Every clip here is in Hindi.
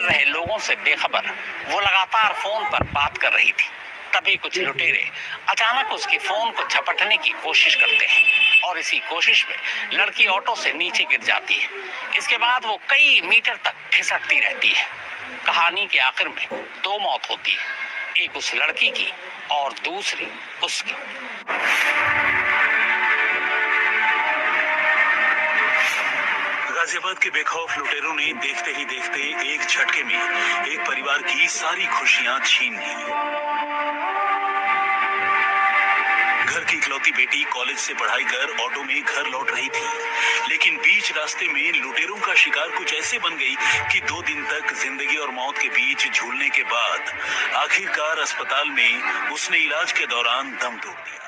गुजर रहे लोगों से बेखबर वो लगातार फोन पर बात कर रही थी। तभी कुछ लुटेरे अचानक उसके फोन को झपटने की कोशिश करते हैं और इसी कोशिश में लड़की ऑटो से नीचे गिर जाती है। इसके बाद वो कई मीटर तक खिसकती रहती है। कहानी के आखिर में दो मौत होती है, एक उस लड़की की और दूसरी उसकी। गाजियाबाद के बेखौफ लुटेरों ने देखते ही देखते एक झटके में एक परिवार की सारी खुशियां छीन ली। घर की इकलौती बेटी कॉलेज से पढ़ाई कर ऑटो में घर लौट रही थी, लेकिन बीच रास्ते में लुटेरों का शिकार कुछ ऐसे बन गई कि 2 दिन तक जिंदगी और मौत के बीच झूलने के बाद आखिरकार अस्पताल में उसने इलाज के दौरान दम तोड़ दिया।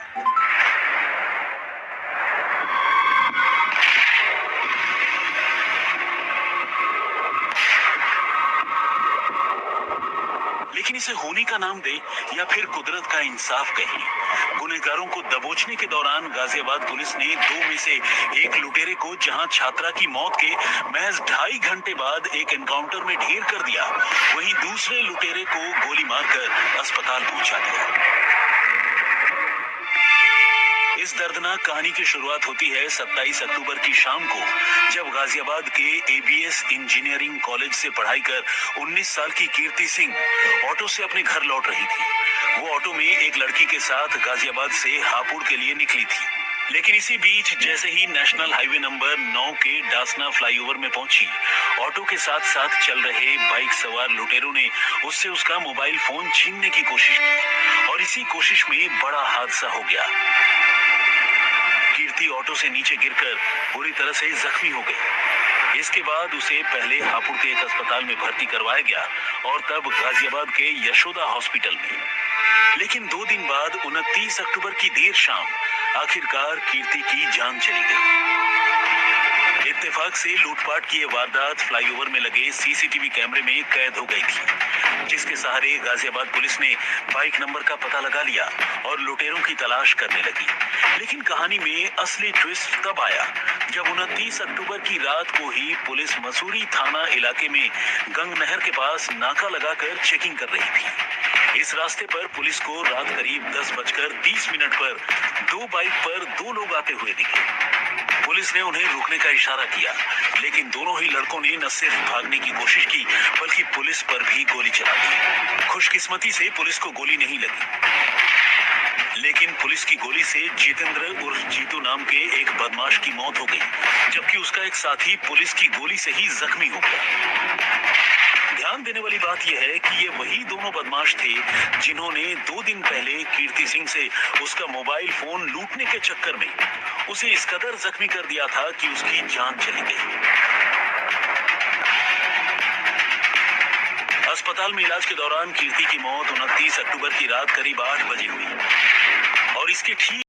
लेकिन इसे होने का नाम दे या फिर कुदरत का इंसाफ कहें, गुनहगारों को दबोचने के दौरान गाजियाबाद पुलिस ने 2 में से एक लुटेरे को जहां छात्रा की मौत के महज 2.5 घंटे बाद एक एनकाउंटर में ढेर कर दिया, वहीं दूसरे लुटेरे को गोली मारकर अस्पताल पहुंचा दिया। इस दर्दनाक कहानी की शुरुआत होती है 27 अक्टूबर की शाम को, जब गाजियाबाद के एबीएस इंजीनियरिंग कॉलेज से पढ़ाई कर 19 साल की कीर्ति सिंह ऑटो से अपने घर लौट रही थी। वो ऑटो में एक लड़की के साथ गाजियाबाद से हापुड़ के लिए निकली थी, लेकिन इसी बीच जैसे ही नेशनल हाईवे नंबर 9 के डासना फ्लाईओवर में पहुंची, ऑटो के साथ साथ चल रहे बाइक सवार लुटेरों ने उससे उसका मोबाइल फोन छीनने की कोशिश की और इसी कोशिश में बड़ा हादसा हो गया। कीर्ति ऑटो से नीचे गिरकर बुरी तरह से जख्मी हो गई। इसके बाद उसे पहले हापुड़ के एक अस्पताल में भर्ती करवाया गया और तब गाजियाबाद के यशोदा हॉस्पिटल में। लेकिन 2 दिन बाद 29 अक्टूबर की देर शाम आखिरकार कीर्ति की जान चली गई। इत्तेफाक से लूटपाट की ये वारदात फ्लाईओवर में लगे सीसीटीवी कैमरे में कैद हो गई थी, जिसके सहारे गाजियाबाद पुलिस ने बाइक नंबर का पता लगा लिया और लुटेरों की तलाश करने लगी। लेकिन कहानी में असली ट्विस्ट तब आया जब 29 अक्टूबर की रात को ही पुलिस मसूरी थाना इलाके में गंग नहर के पास नाका लगाकर चेकिंग कर रही थी। इस रास्ते पर पुलिस को रात करीब 10:30 पर 2 बाइक पर 2 लोग आते हुए दिखे। पुलिस ने उन्हें रुकने का इशारा किया, लेकिन दोनों ही लड़कों ने न सिर्फ भागने की कोशिश की बल्कि पुलिस पर भी गोली चला दी। खुशकिस्मती से पुलिस को गोली नहीं लगी, लेकिन पुलिस की गोली से जितेंद्र उर्फ जीतू नाम के एक बदमाश की मौत हो गई, जबकि उसका एक साथी पुलिस की गोली से ही जख्मी हो गया। ध्यान देने वाली बात यह है कि ये वही दोनों बदमाश थे जिन्होंने 2 दिन पहले कीर्ति सिंह से उसका मोबाइल फोन लूटने के चक्कर में उसे इस कदर जख्मी कर दिया था कि उसकी जान चली गई। अस्पताल में इलाज के दौरान कीर्ति की मौत 29 अक्टूबर की रात करीब 8 बजे हुई और इसके ठीक